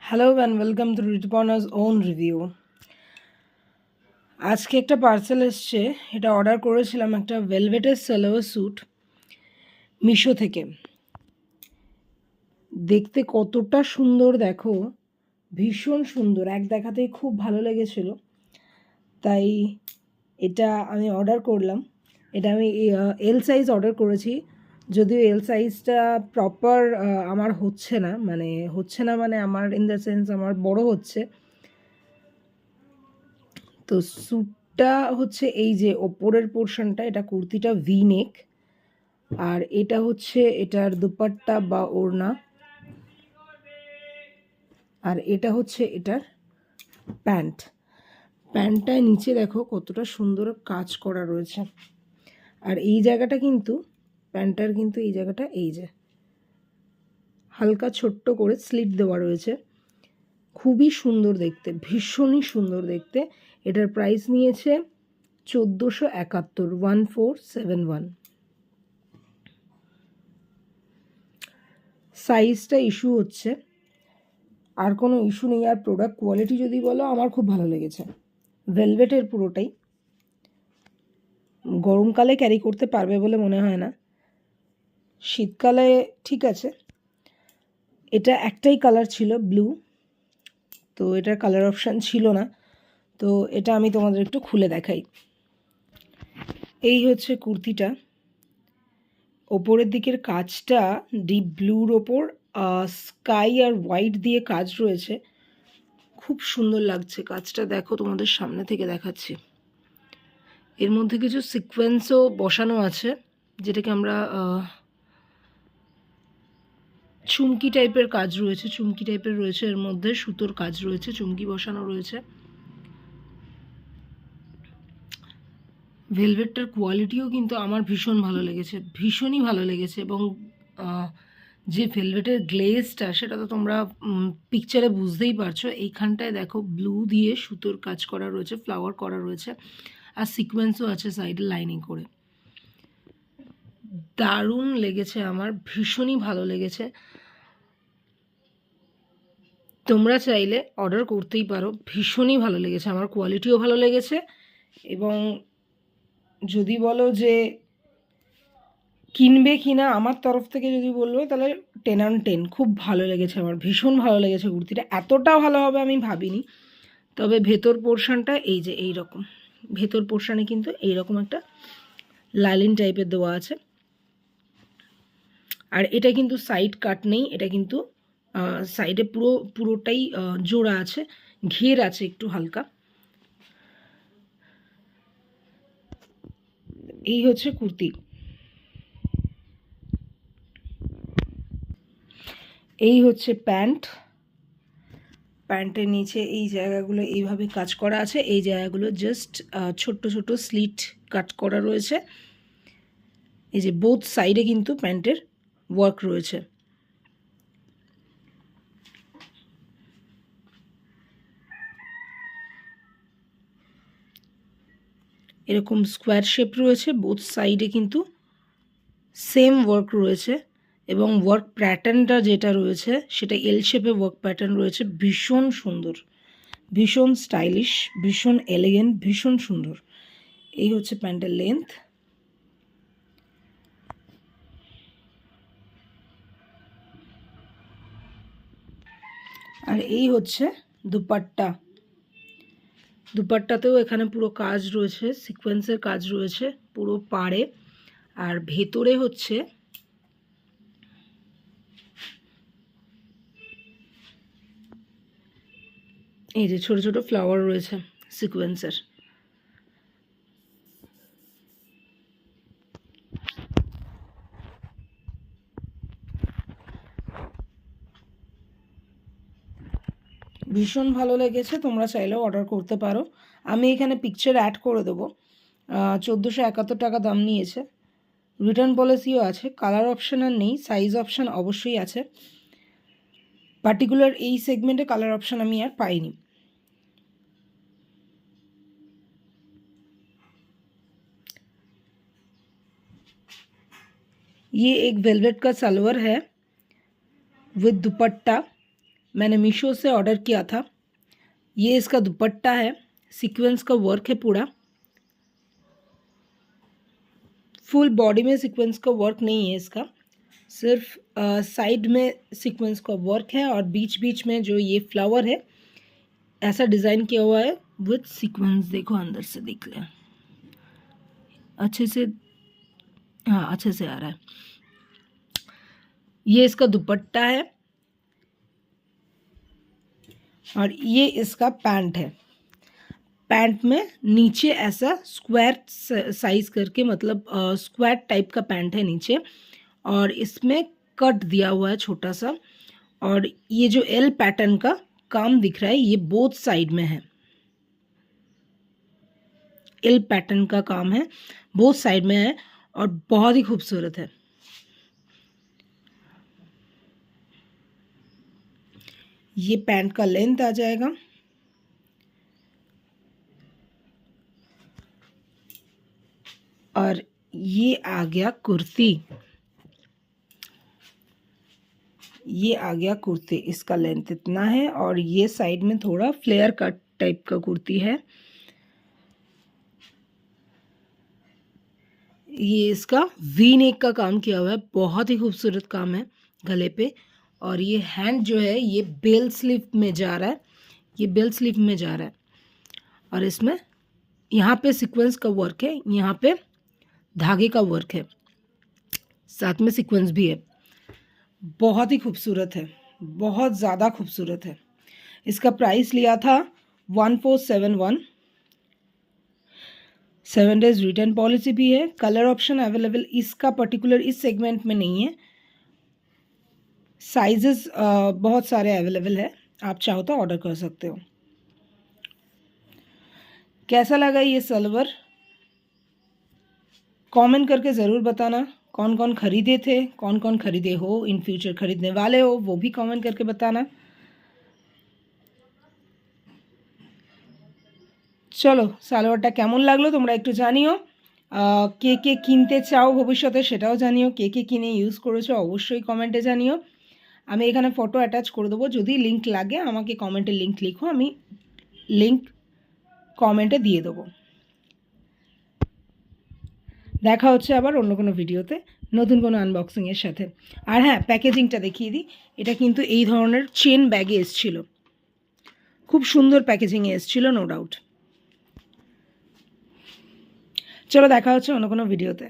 Hello and welcome to Ritpona's own review. আজকে একটা parcel এসছে, এটা অর্ডার করেছিলাম একটা ভেলভেটের সালোয়ার স্যুট মিশো থেকে। দেখতে কতটা সুন্দর দেখো, ভীষণ সুন্দর, এক দেখাতেই খুব ভালো লেগেছিল, তাই এটা আমি অর্ডার করলাম। এটা আমি এল সাইজ অর্ডার করেছি, যদিও এল সাইজটা প্রপার আমার হচ্ছে না, মানে আমার ইন দ্য সেন্স আমার বড় হচ্ছে। তো স্যুটটা হচ্ছে এই যে ওপরের পোর্শনটা, এটা কুর্তিটা ভি নেক, আর এটা হচ্ছে এটার দুপাট্টা বা ওড়না, আর এটা হচ্ছে এটার প্যান্টটায় নিচে দেখো কতটা সুন্দর কাজ করা রয়েছে। আর এই জায়গাটা কিন্তু প্যান্টটার কিন্তু এই জায়গাটা এই যে হালকা ছোট্ট করে স্লিট দেওয়া রয়েছে, খুবই সুন্দর দেখতে, ভীষণই সুন্দর দেখতে। এটার প্রাইস নিয়েছে 1471, 1471। সাইজটা ইস্যু হচ্ছে, আর কোনো ইস্যু নেই। আর প্রোডাক্ট কোয়ালিটি যদি বলো, আমার খুব ভালো লেগেছে। ভেলভেটের পুরোটাই, গরমকালে ক্যারি করতে পারবে বলে মনে হয় না, শীতকালে ঠিক আছে। এটা একটাই কালার ছিল, ব্লু, তো এটার কালার অপশান ছিল না, তো এটা আমি তোমাদের একটু খুলে দেখাই। এই হচ্ছে কুর্তিটা, ওপরের দিকের কাজটা ডিপ ব্লুর ওপর স্কাই আর হোয়াইট দিয়ে কাজ রয়েছে, খুব সুন্দর লাগছে কাজটা। দেখো তোমাদের সামনে থেকে দেখাচ্ছি, এর মধ্যে কিছু সিকোয়েন্সও বসানো আছে, যেটাকে আমরা চুমকি টাইপের কাজ রয়েছে, চুমকি টাইপের রয়েছে, এর মধ্যে সুতোর কাজ রয়েছে, চুমকি বসানো রয়েছে। ভেলভেটটার কোয়ালিটিও কিন্তু আমার ভীষণ ভালো লেগেছে, ভীষণই ভালো লেগেছে। এবং যে ভেলভেটের গ্লেজটা, সেটা তো তোমরা পিকচারে বুঝতেই পারছো। এইখানটায় দেখো ব্লু দিয়ে সুতোর কাজ করা রয়েছে, ফ্লাওয়ার করা রয়েছে, আর সিকোয়েন্সও আছে সাইডে লাইনিং করে। দারুণ লেগেছে আমার, ভীষণই ভালো লেগেছে। তোমরা চাইলে অর্ডার করতেই পারো, ভীষণই ভালো লেগেছে আমার, কোয়ালিটিও ভালো লেগেছে। এবং যদি বলো যে কিনবে কিনা, আমার তরফ থেকে যদি বলবো, তাহলে 10/10, খুব ভালো লেগেছে আমার, ভীষণ ভালো লেগেছে কুর্তিটা। এতটা ভালো হবে আমি ভাবিনি। তবে ভেতর পোর্শনটা এই যে এইরকম, ভেতর পোর্শনে কিন্তু এইরকম একটা লাইলিন টাইপের দেওয়া আছে। আর এটা কিন্তু সাইড কাট নেই, এটা কিন্তু সাইডে পুরোটাই জোড়া আছে, ঘের আছে একটু হালকা। এই হচ্ছে কুর্তি। এই হচ্ছে প্যান্টের নিচে এই জায়গাগুলো এইভাবে কাজ করা আছে, এই জায়গাগুলো জাস্ট ছোট্ট ছোট স্লিট কাট করা রয়েছে। এই যে বোথ সাইডে কিন্তু প্যান্টের ওয়ার্ক রয়েছে। এরকম স্কোয়ার শেপ রয়েছে, বোথ সাইডে কিন্তু সেম ওয়ার্ক রয়েছে। এবং ওয়ার্ক প্যাটার্নটা যেটা রয়েছে, সেটা এল শেপে ওয়ার্ক প্যাটার্ন রয়েছে, ভীষণ সুন্দর, ভীষণ স্টাইলিশ, ভীষণ এলিগেন্ট, ভীষণ সুন্দর। এই হচ্ছে প্যান্টের লেন্থ। আর এই হচ্ছে দুপাট্টা। দুপাট্টাতেও এখানে পুরো কাজ রয়েছে, সিকোয়েন্সের কাজ রয়েছে পুরো পাড়ে। আর ভেতরে হচ্ছে এই যে ছোট ছোট ফ্লাওয়ার রয়েছে সিকোয়েন্সের। ভীষণ ভালো লেগেছে, তোমরা চাইলেও অর্ডার করতে পারো। আমি এখানে পিকচার অ্যাড করে দেবো। 1471 টাকা দাম নিয়েছে, রিটার্ন পলিসিও আছে। কালার অপশান আর নেই, সাইজ অপশান অবশ্যই আছে। পার্টিকুলার এই সেগমেন্টে কালার অপশান আমি আর পাইনি। ये एक वेलवेट का सलवार है विद दुपट्टा, मैंने मीशो से ऑर्डर किया था। ये इसका दुपट्टा है, सीक्वेंस का वर्क है पूरा। फुल बॉडी में सीक्वेंस का वर्क नहीं है इसका, सिर्फ साइड में सीक्वेंस का वर्क है और बीच बीच में जो ये फ्लावर है ऐसा डिज़ाइन किया हुआ है विथ सीक्वेंस। देखो अंदर से देख लें अच्छे से, हाँ अच्छे से आ रहा है। ये इसका दुपट्टा है और ये इसका पैंट है। पैंट में नीचे ऐसा स्क्वायर साइज करके, मतलब स्क्वायर टाइप का पैंट है नीचे, और इसमें कट दिया हुआ है छोटा सा। और ये जो एल पैटर्न का काम दिख रहा है ये बोथ साइड में है। एल पैटर्न का काम है, बोथ साइड में है और बहुत ही खूबसूरत है। ये पैंट का लेंथ आ जाएगा। और ये आ गया कुर्ती, ये आ गया कुर्ती। इसका लेंथ इतना है और ये साइड में थोड़ा फ्लेयर कट टाइप का कुर्ती है। ये इसका वी नेक का काम किया हुआ है, बहुत ही खूबसूरत काम है गले पे। और ये हैंड जो है ये बेल स्लीव में जा रहा है, ये बेल स्लीव में जा रहा है। और इसमें यहाँ पे सीक्वेंस का वर्क है, यहाँ पे धागे का वर्क है, साथ में सीक्वेंस भी है। बहुत ही खूबसूरत है, बहुत ज़्यादा खूबसूरत है। इसका प्राइस लिया था 1471। 7 डेज रिटर्न पॉलिसी भी है। कलर ऑप्शन अवेलेबल इसका पर्टिकुलर इस सेगमेंट में नहीं है। साइजेस बहुत सारे अवेलेबल है, आप चाहो तो ऑर्डर कर सकते हो। कैसा लगा ये सलवार कमेंट करके ज़रूर बताना। कौन कौन खरीदे थे, कौन कौन खरीदे हो, इन फ्यूचर खरीदने वाले हो, वो भी कमेंट करके बताना। চলো সালোয়ারটা কেমন লাগলো তোমরা একটু জানিও। কে কে কিনতে চাও ভবিষ্যতে সেটাও জানিও। কে কে কিনে ইউজ করেছো অবশ্যই কমেন্টে জানিও। আমি এখানে ফটো অ্যাটাচ করে দেবো, যদি লিঙ্ক লাগে আমাকে কমেন্টে লিঙ্ক লিখো, আমি লিঙ্ক কমেন্টে দিয়ে দেবো। দেখা হচ্ছে আবার অন্য কোনো ভিডিওতে নতুন কোনো আনবক্সিংয়ের সাথে। আর হ্যাঁ, প্যাকেজিংটা দেখিয়ে দিই। এটা কিন্তু এই ধরনের চেন ব্যাগে এসেছিলো, খুব সুন্দর প্যাকেজিংয়ে এসেছিলো, নো ডাউট। চলো দেখা হচ্ছে অন্য কোনো ভিডিওতে।